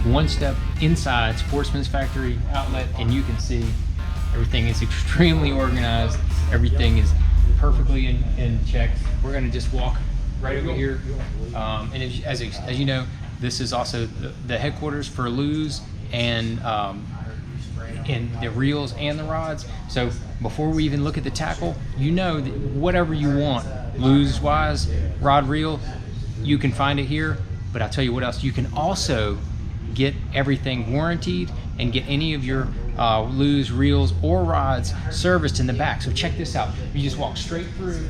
one step inside Sportsman's factory outlet, and you can see everything is extremely organized. Everything is perfectly in check. We're going to just walk right over here. And as you know, this is also the headquarters for Lew's and the reels and the rods. So before we even look at the tackle, you know that whatever you want, Lew's wise, rod, reel, you can find it here. But I'll tell you what else, you can also get everything warranted and get any of your Lew's reels or rods serviced in the back. So check this out. You just walk straight through.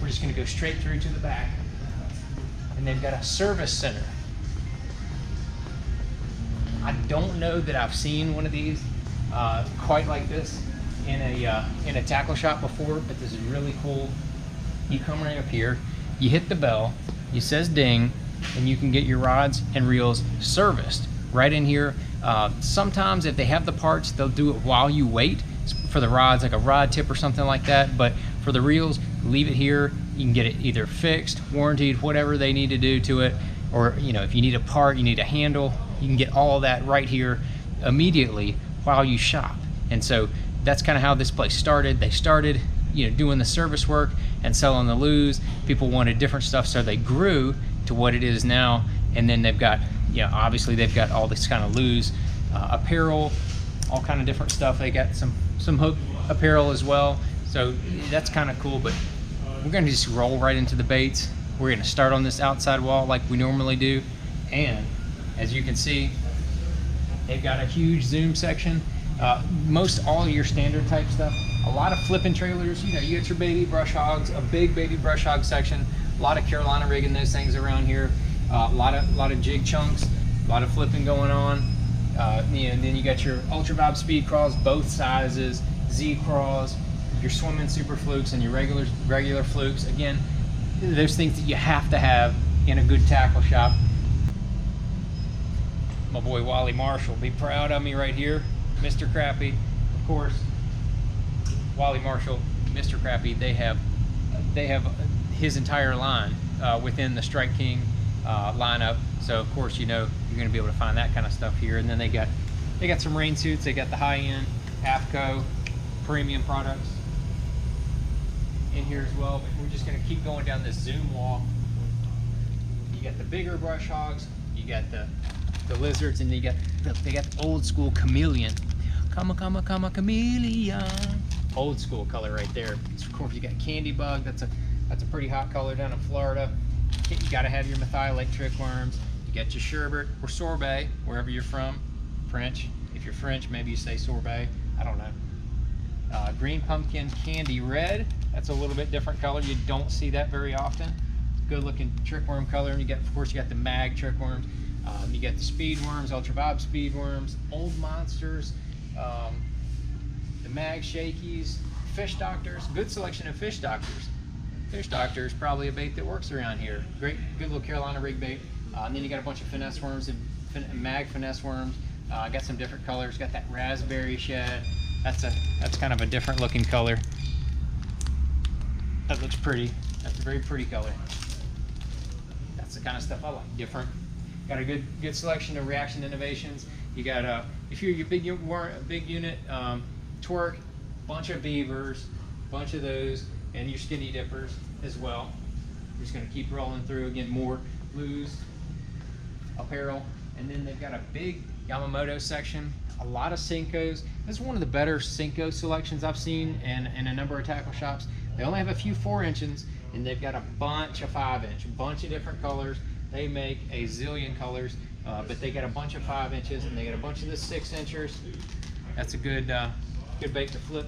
We're just going to go straight through to the back, and they've got a service center. I don't know that I've seen one of these quite like this in a tackle shop before, but this is really cool. You come right up here, you hit the bell, it says ding, and you can get your rods and reels serviced right in here. Sometimes if they have the parts, they'll do it while you wait for the rods, like a rod tip or something like that. But for the reels, leave it here. You can get it either fixed, warranted, whatever they need to do to it. Or, you know, if you need a part, you need a handle, you can get all of that right here immediately while you shop. And so that's kind of how this place started. They started, you know, doing the service work and selling the Lew's. People wanted different stuff, so they grew to what it is now. And then they've got, you know, obviously they've got all this kind of Lew's apparel, all kind of different stuff. They got some hook apparel as well. So that's kind of cool. But we're going to just roll right into the baits. We're going to start on this outside wall like we normally do. And as you can see, they've got a huge zoom section. Most all your standard type stuff. A lot of flipping trailers. You know, you get your baby brush hogs, a big baby brush hog section. A lot of Carolina rigging those things around here. A lot of jig chunks, a lot of flipping going on. You know, and then you got your ultra vibe speed craws, both sizes, Z craws, your swimming super flukes, and your regular flukes. Again, those things that you have to have in a good tackle shop. My boy Wally Marshall, be proud of me right here, Mr. Crappy. Of course, Wally Marshall, Mr. Crappy. They have his entire line within the Strike King lineup. So of course, you know, you're going to be able to find that kind of stuff here. And then they got some rain suits. They got the high-end AFCO premium products in here as well. But we're just going to keep going down this zoom wall. You got the bigger brush hogs, you got the lizards, and they got the old school chameleon. Come a chameleon. Old school color right there. Of course, you got candy bug. That's a pretty hot color down in Florida. You got to have your methylate trick worms. You got your sherbet or sorbet, wherever you're from. French. If you're French, maybe you say sorbet. I don't know. Green pumpkin candy red. That's a little bit different color. You don't see that very often. Good looking trick worm color. And you got, of course, you got the mag trick worms. You got the speed worms, ultra vibe speed worms, old monsters, the mag shakies, fish doctors. Good selection of fish doctors. Fish doctor is probably a bait that works around here. Great, good little Carolina rig bait. And then you got a bunch of finesse worms and mag finesse worms. Got some different colors. Got that raspberry shed. That's kind of a different looking color. That looks pretty. That's a very pretty color. That's the kind of stuff I like. Different. Got a good selection of Reaction Innovations. You got if you're your big unit twerk, bunch of beavers, bunch of those, and your skinny dippers as well. We're just going to keep rolling through. Again, more Lew's apparel, and then they've got a big Yamamoto section. A lot of Senkos. This is one of the better Senko selections I've seen in a number of tackle shops. They only have a few 4-inches, and they've got a bunch of 5-inch, a bunch of different colors. They make a zillion colors, but they got a bunch of 5-inches, and they got a bunch of the 6-inchers. That's a good bait to flip,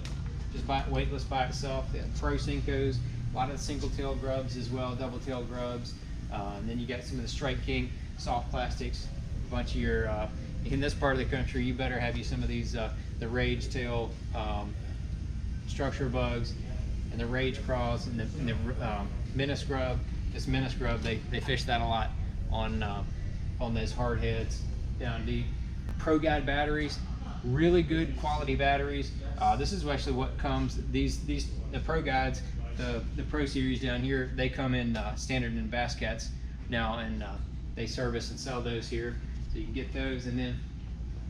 just weightless by itself. They have pro Senkos, a lot of single-tail grubs as well, double-tail grubs. And then you got some of the Strike King soft plastics. A bunch of your in this part of the country, you better have you some of these the rage tail structure bugs and the rage craws and the menace grub. This menace grub, they fish that a lot on those hard heads down deep. Pro Guide batteries, really good quality batteries. This is actually what comes. The Pro Guides, the Pro Series down here, they come in standard and Bass Cats now, and they service and sell those here, so you can get those. And then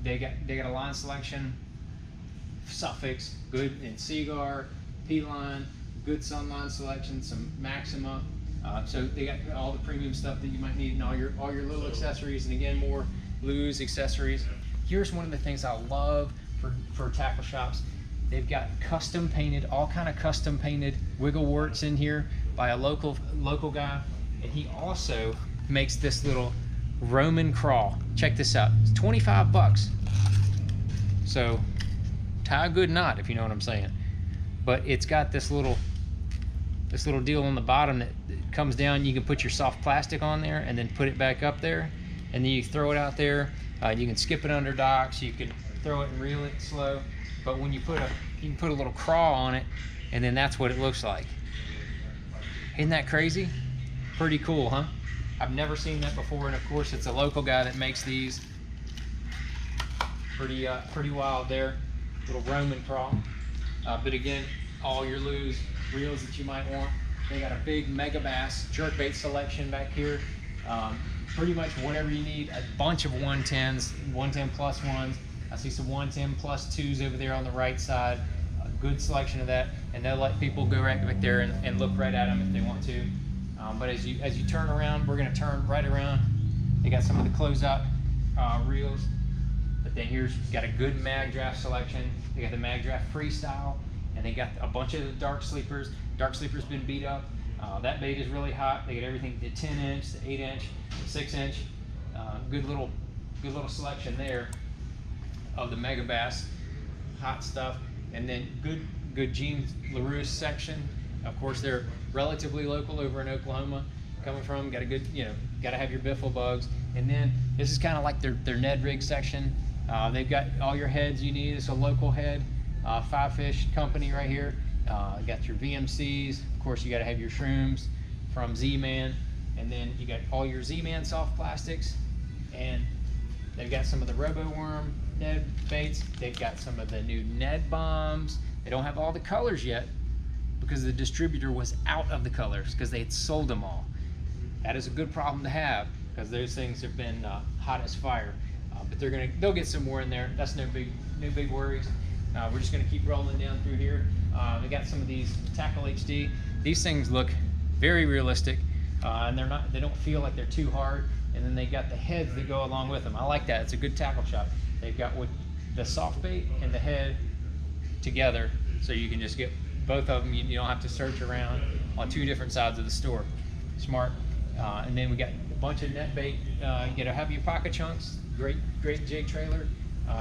they got a line selection, Suffix, good, and Seagar, P-line, good Sunline selection, some Maxima. So they got all the premium stuff that you might need, and all your little accessories, and again, more Lewis accessories. Here's one of the things I love for tackle shops. They've got custom painted, all kind of custom painted wiggle warts in here by a local guy, and he also makes this little Roman crawl. Check this out. It's 25 bucks. So tie a good knot, if you know what I'm saying. But it's got this little deal on the bottom that comes down. You can put your soft plastic on there and then put it back up there, and then you throw it out there. You can skip it under docks. You can throw it and reel it slow. But when you can put a little crawl on it, and then that's what it looks like. Isn't that crazy? Pretty cool, huh? I've never seen that before, and of course it's a local guy that makes these. Pretty wild there. Little Roman crawl. But again, all your Lewis reels that you might want. They got a big mega bass jerkbait selection back here. Pretty much whatever you need. A bunch of 110s, 110 plus ones. I see some 110 plus twos over there on the right side. A good selection of that, and they'll let people go right back there and look right at them if they want to. But as you turn around, we're going to turn right around. They got some of the closeout reels. But then here's got a good mag draft selection. They got the mag draft freestyle, and they got a bunch of the dark sleepers. Dark sleeper's been beat up. That bait is really hot. They got everything to 10 inch, to 8 inch, 6 inch. Good little selection there of the mega bass, hot stuff. And then good Gene LaRue section. Of course, they're relatively local over in Oklahoma. Coming from, got a good, got to have your biffle bugs. And then this is kind of like their Ned rig section. They've got all your heads you need. It's a local head, 5-fish company right here. Got your VMCs. Of course, you got to have your shrooms from Z-Man. And then you got all your Z-Man soft plastics. And they've got some of the RoboWorm Ned baits. They've got some of the new Ned bombs. They don't have all the colors yet because the distributor was out of the colors because they had sold them all. That is a good problem to have because those things have been hot as fire. But they'll get some more in there. That's no big worries. We're just gonna keep rolling down through here. They got some of these Tackle HD. These things look very realistic, and they don't feel like they're too hard. And then they got the heads that go along with them. I like that. It's a good tackle shop. They've got the soft bait and the head together, so you can just get both of them. You don't have to search around on two different sides of the store. Smart. And then we got a bunch of net bait. You have your pocket chunks. Great jig trailer.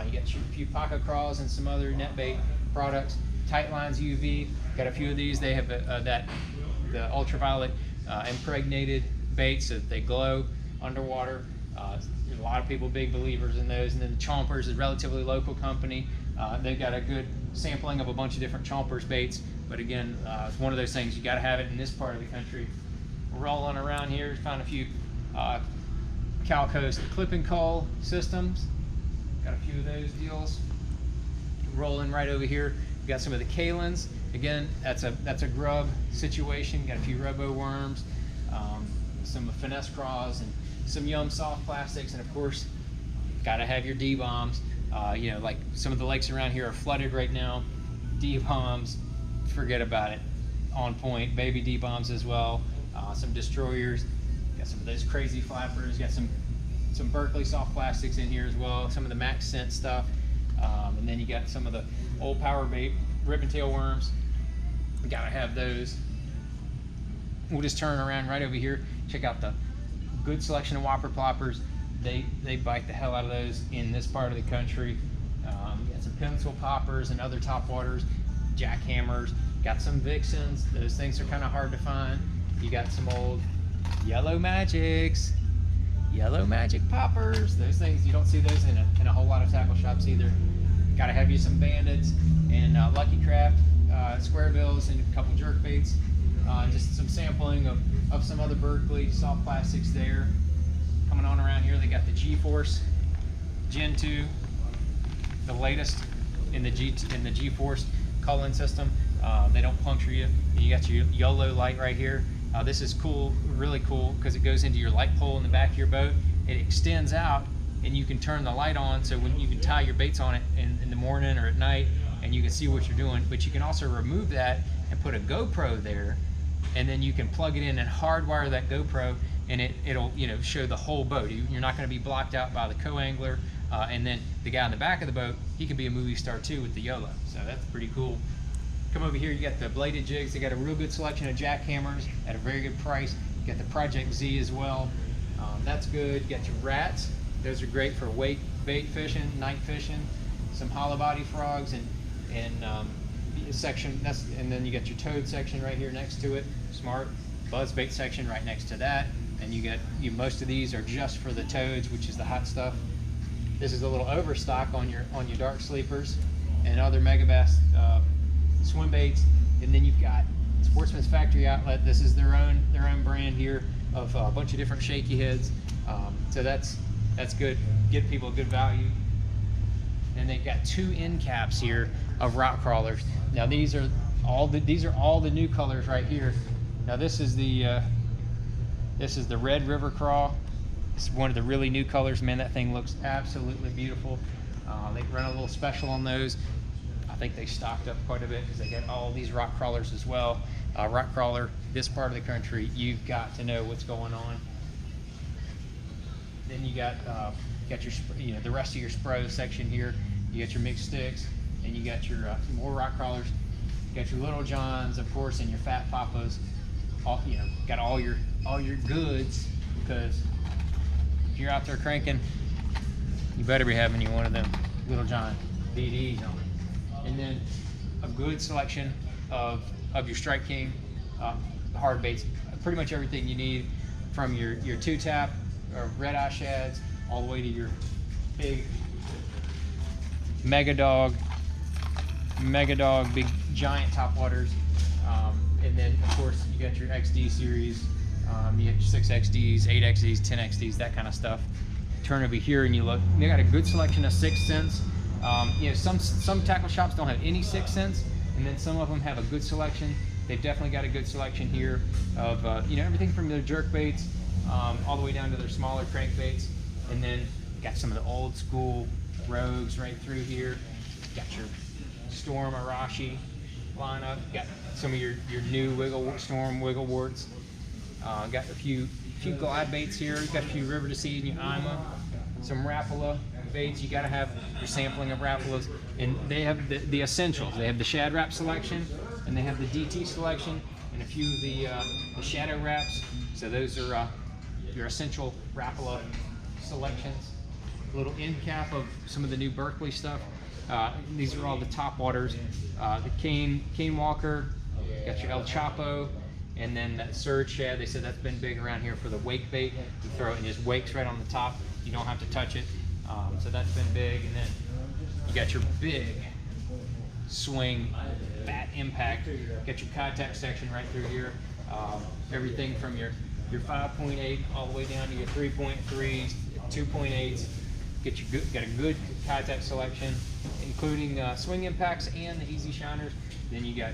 You got a few pocket crawls and some other net bait products. Tight Lines UV. Got a few of these. They have the ultraviolet impregnated baits so that they glow underwater. There's a lot of people big believers in those. And then the Chompers is a relatively local company. They've got a good sampling of a bunch of different Chompers baits. But again, it's one of those things, you got to have it in this part of the country. Rolling around here, found a few Cal Coast clip and cull systems. Got a few of those deals. Rolling right over here, we got some of the Kalins. Again, that's a grub situation. Got a few RoboWorms, some finesse craws, and some Yum soft plastics, and of course, gotta have your D-bombs. Like some of the lakes around here are flooded right now. D-bombs, forget about it. On point. Baby D-bombs as well. Some destroyers. Got some of those crazy flappers. Got some Berkeley soft plastics in here as well. Some of the Max Scent stuff. And then you got some of the old power bait ribbon tail worms. We gotta have those. We'll just turn around right over here. Check out the good selection of Whopper Poppers. They bite the hell out of those in this part of the country. Got some pencil poppers and other topwaters, jackhammers. Got some Vixens. Those things are kind of hard to find. You got some old Yellow Magics, Yellow Magic poppers. Those things, you don't see those in a whole lot of tackle shops either. Got to have you some Bandits and Lucky Craft square bills and a couple jerk baits. Just some sampling of some other Berkeley soft plastics there. Coming on around here, they got the G-Force Gen 2, the latest in the G-Force culling system. They don't puncture you. You got your YOLO light right here. This is cool, really cool, because it goes into your light pole in the back of your boat. It extends out, and you can turn the light on, so when you can tie your baits on it in the morning or at night, and you can see what you're doing. But you can also remove that and put a GoPro there, and then you can plug it in and hardwire that GoPro, and it'll show the whole boat. You're not going to be blocked out by the co-angler, and then the guy in the back of the boat, he can be a movie star too with the YOLO. So that's pretty cool. Come over here, you got the bladed jigs. They got a real good selection of jackhammers at a very good price. You got the Project Z as well. That's good. You got your rats. Those are great for wake bait fishing, night fishing. Some hollow body frogs and section. And then you got your toad section right here next to it. Smart. Buzz bait section right next to that. And you got most of these are just for the toads, which is the hot stuff. This is a little overstock on your dark sleepers and other megabass swim baits. And then you've got Sportsman's Factory Outlet. This is their own brand here of a bunch of different shaky heads. So that's good. Get people a good value. And they've got 2 end caps here of rock crawlers. Now these are all the new colors right here. Now this is the Red River Craw. It's one of the really new colors. Man, that thing looks absolutely beautiful. They run a little special on those. I think they stocked up quite a bit because they got all these rock crawlers as well. Rock crawler, this part of the country, you've got to know what's going on. Then you got your the rest of your Spro section here. You got your mixed sticks, and you got your more rock crawlers. You got your Little Johns, of course, and your Fat Papas. Got all your goods, because if you're out there cranking, you better be having you one of them Little John BDs on. And then a good selection of your Strike King hard baits. Pretty much everything you need, from your 2-tap or red eye shads all the way to your big Mega Dog, big giant topwaters. And then of course you got your XD series. You got your 6XDs, 8XDs, 10XDs, that kind of stuff. Turn over here and you look. They got a good selection of 6 cents. Some tackle shops don't have any 6 cents, and then some of them have a good selection. They've definitely got a good selection here of everything from their jerk baits all the way down to their smaller crankbaits. And then got some of the old school Rogues right through here. Got your Storm Arashi lineup. Got some of your new Storm Wiggleworts. Got a few glide baits here. Got a few River to Sea and your Ima. Some Rapala baits. You got to have your sampling of Rapalas, and they have the essentials. They have the Shad Wrap selection, and they have the DT selection, and a few of the Shadow Wraps. So those are your essential Rapala selections. A little end cap of some of the new Berkeley stuff. These are all the top waters. The Cane Walker. Got your El Chapo. And then that Surge Shad, they said that's been big around here for the wake bait. You throw it and it just wakes right on the top. You don't have to touch it. So that's been big. And then you got your big swing fat impact. You got your contact section right through here. Everything from your 5.8 all the way down to your 3.3s, 2.8s. Got a good contact selection, including swing impacts and the easy shiners. Then you got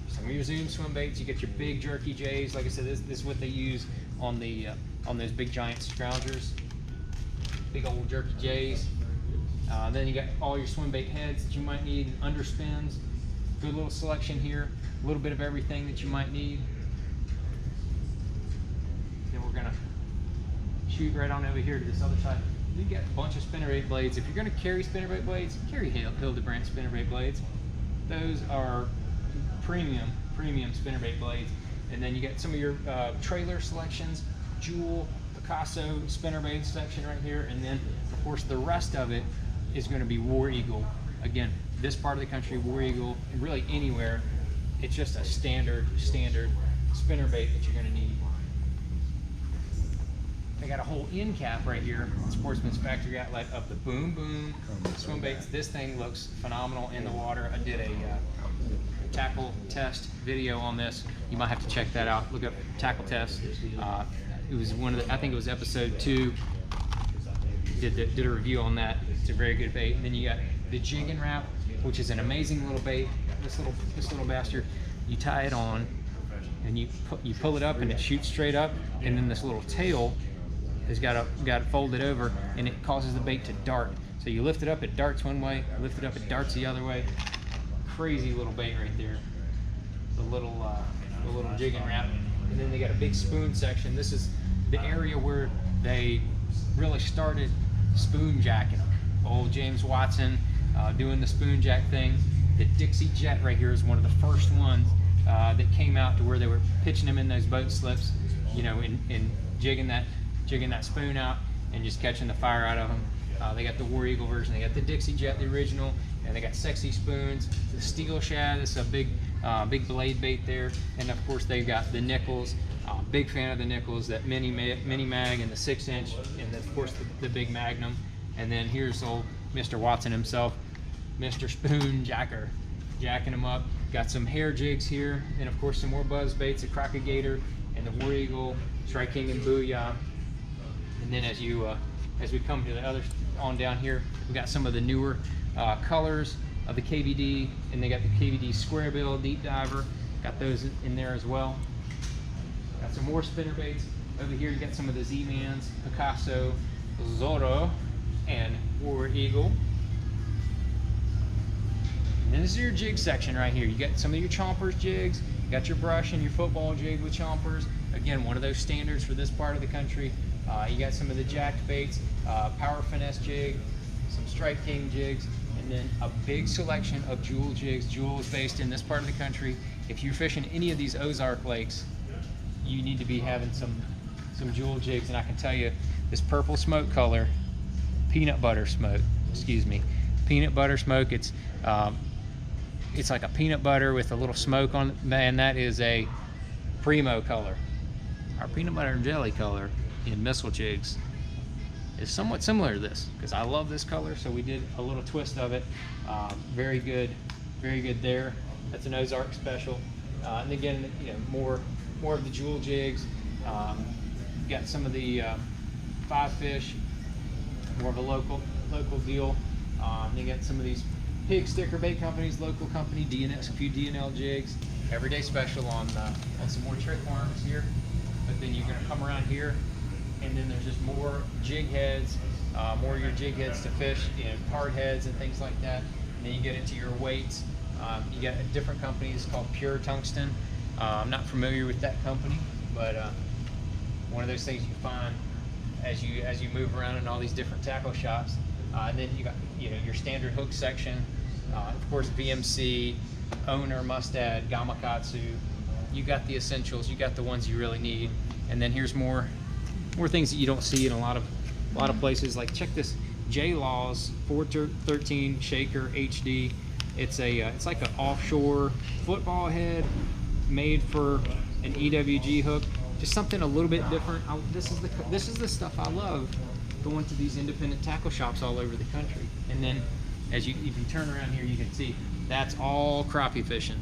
some of your Zoom swim baits. You get your big jerky J's. Like I said, this is what they use on those big giant scroungers. Big old jerky J's. Then you got all your swim bait heads that you might need, and underspins. Good little selection here. A little bit of everything that you might need. Then we're gonna shoot right on over here to this other side. You got a bunch of spinnerbait blades. If you're gonna carry spinnerbait blades, carry Hildebrand spinnerbait blades. Those are premium spinnerbait blades. And then you got some of your trailer selections, Jewel, Picasso spinnerbait section right here. And then of course the rest of it is going to be War Eagle. Again, this part of the country, War Eagle, and really anywhere, it's just a standard spinnerbait that you're going to need. I got a whole end cap right here, Sportsman's Factory Outlet, of the Boom Boom swim baits. This thing looks phenomenal in the water. I did a tackle test video on this. You might have to check that out. Look up tackle test. It was I think it was episode 2. Did a review on that. It's a very good bait. And then you got the Jig and Wrap, which is an amazing little bait. This little bastard. You tie it on, and you pull it up and it shoots straight up, and then this little tail has got it folded over, and it causes the bait to dart. So you lift it up, it darts one way, lift it up, it darts the other way. Crazy little bait right there. The little Jig and Wrap. And then they got a big spoon section. This is the area where they really started spoon jacking them. Old James Watson doing the spoon jack thing. The Dixie Jet right here is one of the first ones that came out to where they were pitching them in those boat slips, you know, and jigging that spoon out and just catching the fire out of them. They got the War Eagle version, they got the Dixie Jet, the original, and they got sexy spoons. The Steel Shad is a big blade bait there, and of course they've got the nickels. Big fan of the nickels, that mini mag and the 6-inch, and of course the big Magnum. And then here's old Mr. Watson himself, Mr. Spoon Jacker, jacking them up. Got some hair jigs here, and of course some more buzz baits, the Crocagator and the War Eagle, Strike King and Booyah. And then as we come to the other on down here, we got some of the newer colors of the KVD, and they got the KVD Square Bill Deep Diver. Got those in there as well. Got some more spinner baits over here. You got some of the Z-Mans, Picasso, Zorro, and War Eagle. And then this is your jig section right here. You got some of your chompers jigs. You got your brush and your football jig with chompers. Again, one of those standards for this part of the country. You got some of the jacked baits, Power Finesse jig, some Strike King jigs, and then a big selection of Jewel jigs. Jewel is based in this part of the country. If you're fishing any of these Ozark lakes, you need to be having some Jewel jigs. And I can tell you, this purple smoke color, peanut butter smoke, peanut butter smoke. It's like a peanut butter with a little smoke on it. Man, that is a primo color. Our peanut butter and jelly color in missile jigs is somewhat similar to this, because I love this color, so we did a little twist of it. Very good there. That's an Ozark special. And again, you know, more of the Jewel jigs. Got some of the 5-fish, more of a local deal. You got some of these pig sticker bait companies, local company, DNS, a few DNL jigs. Everyday special on some more trick worms here. But then you're gonna come around here, and then there's just more jig heads, more of your jig heads to fish, you know, hard heads and things like that. And then you get into your weights. You got a different company, it's called Pure Tungsten. I'm not familiar with that company, but one of those things you find as you move around in all these different tackle shops. And then you got, you know, your standard hook section, of course VMC, Owner, Mustad, Gamakatsu. You got the essentials, you got the ones you really need. And then here's more things that you don't see in a lot of places. Like, check this J-Laws 413 Shaker HD. It's like an offshore football head made for an EWG hook. Just something a little bit different. This is the stuff I love going to these independent tackle shops all over the country. And then as you can turn around here, you can see that's all crappie fishing.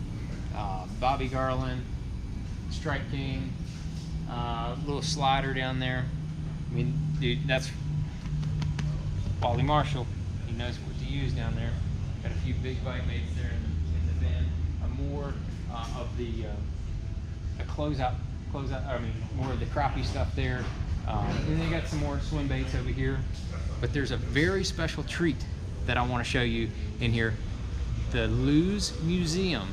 Bobby Garland, Strike King, little slider down there. I mean, dude, that's Wally Marshall. He knows what to use down there. Got a few big bite baits there in the bin. More of the closeout. I mean, more of the crappie stuff there. And then you got some more swim baits over here. But there's a very special treat that I want to show you in here. The Lew's Museum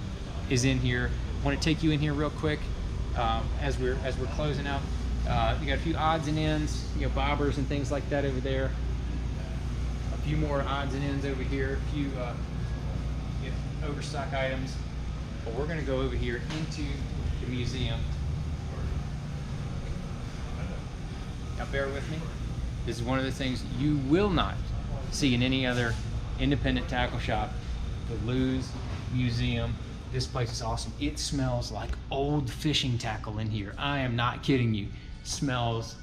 is in here. I want to take you in here real quick as we're closing out. You got a few odds and ends, you know, bobbers and things like that over there. A few more odds and ends over here. A few you know, overstock items. But we're going to go over here into the museum. Now bear with me. This is one of the things you will not see in any other independent tackle shop. The Lew's Museum. This place is awesome. It smells like old fishing tackle in here. I am not kidding you. It smells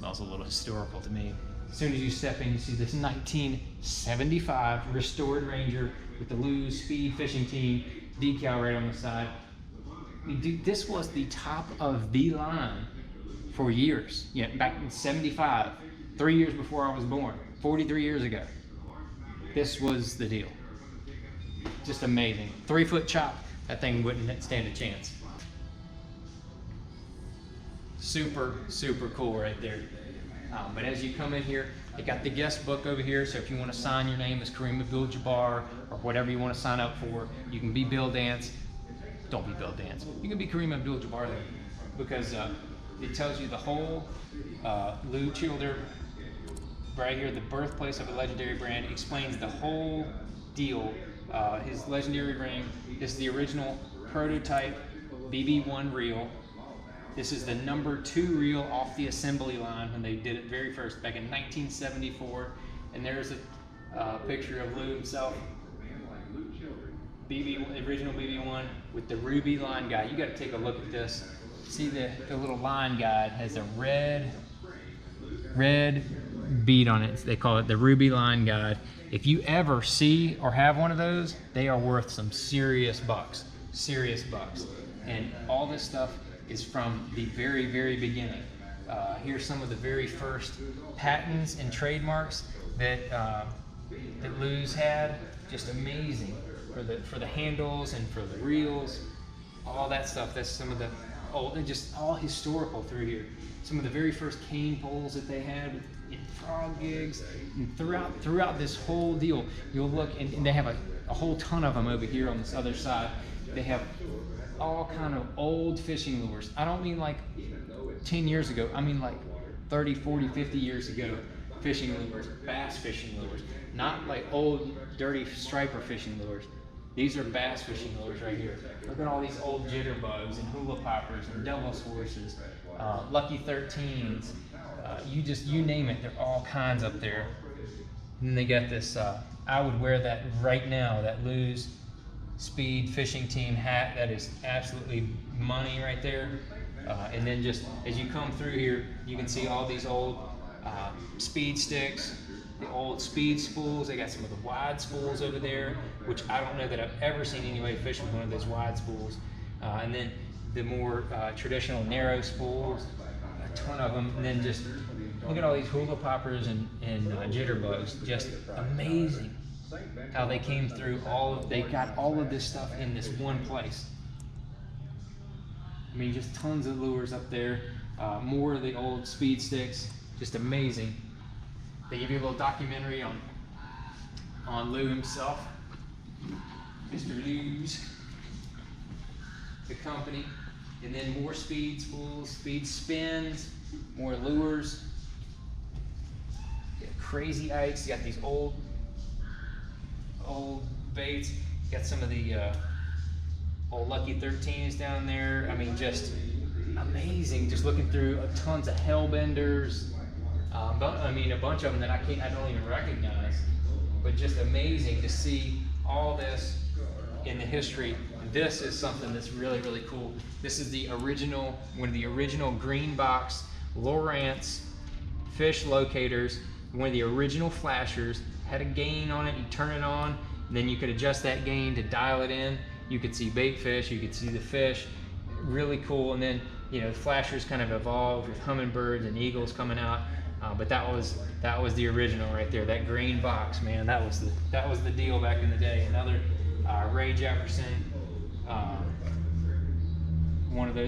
a little historical to me. As soon as you step in, you see this 1975 restored Ranger with the Lew's Speed Fishing Team decal right on the side. I mean, dude, this was the top of the line for years. Yeah, back in 75, 3 years before I was born, 43 years ago. This was the deal. Just amazing. 3-foot chop, that thing wouldn't stand a chance. Super, super cool right there. But as you come in here, you got the guest book over here. So if you want to sign your name as Kareem Abdul-Jabbar or whatever you want to sign up for, you can be Bill Dance. Don't be Bill Dance. You can be Kareem Abdul-Jabbar there, because it tells you the whole Lou Childer right here, the birthplace of a legendary brand. It explains the whole deal. His legendary ring. This is the original prototype BB1 reel. This is the #2 reel off the assembly line when they did it very first back in 1974. And there's a picture of Lou himself, original BB1 with the ruby line guide. You got to take a look at this. See the little line guide has a red bead on it. They call it the ruby line guide. If you ever see or have one of those, they are worth some serious bucks. And all this stuff is from the very, very beginning. Here's some of the very first patents and trademarks that Lou's had. Just amazing for the handles and for the reels, all that stuff. That's some of the old, and just all historical through here. Some of the very first cane poles that they had in frog gigs, and throughout this whole deal, you'll look and they have a whole ton of them over here on this other side. They have all kind of old fishing lures. I don't mean like 10 years ago. I mean like 30, 40, 50 years ago fishing lures, bass fishing lures. Not like old, dirty striper fishing lures. These are bass fishing lures right here. Look at all these old jitterbugs and hula poppers and devil's horses, Lucky 13s. You name it, they're all kinds up there. And then they got this, I would wear that right now, that Lou's Speed Fishing Team hat. That is absolutely money right there. And then just as you come through here, you can see all these old speed sticks, the old speed spools. They got some of the wide spools over there, which I don't know that I've ever seen anybody fish with one of those wide spools. And then the more traditional narrow spools, a ton of them. And then just look at all these hula poppers and jitterbugs. Just amazing how they came through they got all of this stuff in this one place. I mean, just tons of lures up there. More of the old speed sticks. Just amazing. They give you a little documentary on Lou himself, Mr. Lou's, the company, and then more speed spools, speed spins, more lures. You got crazy ikes. You got these old baits. You got some of the old Lucky 13s down there. I mean, just amazing. Just looking through tons of hellbenders. I mean, a bunch of them that I don't even recognize, but just amazing to see all this in the history. This is something that's really, really cool. This is the original, one of the original green box Lowrance fish locators, one of the original flashers. Had a gain on it, you turn it on, and then you could adjust that gain to dial it in. You could see bait fish, you could see the fish. Really cool. And then, you know, flashers kind of evolved with hummingbirds and eagles coming out. But that was the original right there. That green box, man, that was the deal back in the day. Another Ray Jefferson,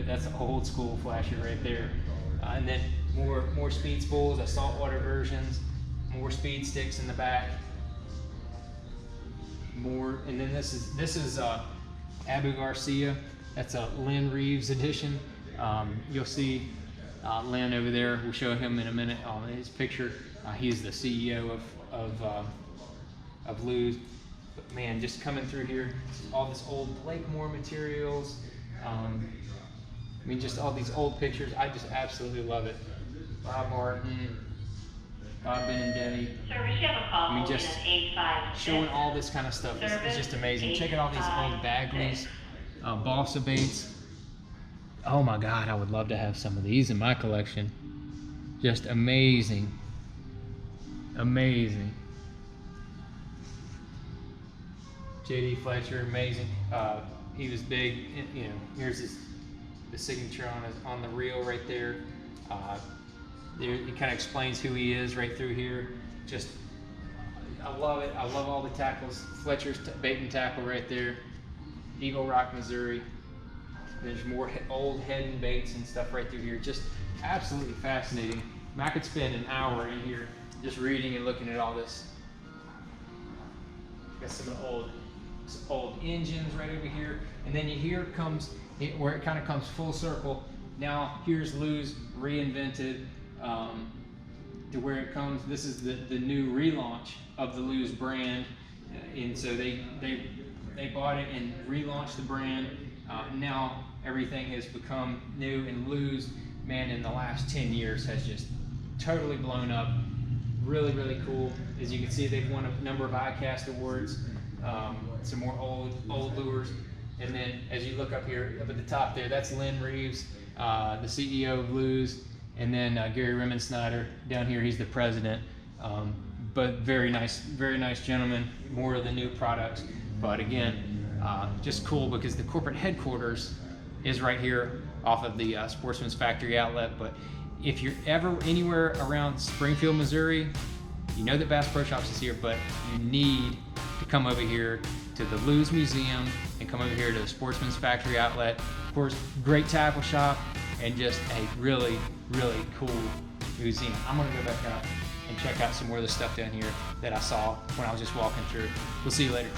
that's an old school flasher right there. And then more speed spools, the saltwater versions, more speed sticks in the back. More, and then this is Abu Garcia. That's a Lynn Reeves edition. You'll see Lynn over there. We'll show him in a minute on his picture. He's the CEO of Lou's. But man, just coming through here, all this old Blakemore materials. I mean, just all these old pictures. I just absolutely love it. Bob Martin, Bob Benindetti. I mean, just showing all this kind of stuff is just amazing. Check out all these old Bagleys, balsa baits. Oh my God, I would love to have some of these in my collection. Just amazing. Amazing. J.D. Fletcher, amazing. He was big, you know, here's the signature on the reel right there. It kind of explains who he is right through here. Just, I love it. I love all the tackles. Fletcher's bait and tackle right there. Eagle Rock, Missouri. There's more old head and baits and stuff right through here. Just absolutely fascinating. I could spend an hour in here just reading and looking at all this. Got some old engines right over here, and then here comes where it kind of comes full circle. Now here's Lou's reinvented to where it comes. This is the new relaunch of the Lou's brand, and so they bought it and relaunched the brand. Now everything has become new, and Lou's, man, in the last 10 years has just totally blown up. Really, really cool. As you can see, they've won a number of ICAST awards, some more old lures. And then as you look up here, up at the top there, that's Lynn Reeves, the CEO of Lou's, and then Gary Rimmensnyder down here, he's the president. But very nice gentleman, more of the new products. But again, just cool because the corporate headquarters is right here off of the Sportsman's factory outlet. But if you're ever anywhere around Springfield, Missouri, you know that Bass Pro Shops is here, but you need to come over here to the Lou's Museum and come over here to the Sportsman's factory outlet. Of course, great tackle shop and just a really, really cool museum. I'm gonna go back out and check out some more of the stuff down here that I saw when I was just walking through. We'll see you later.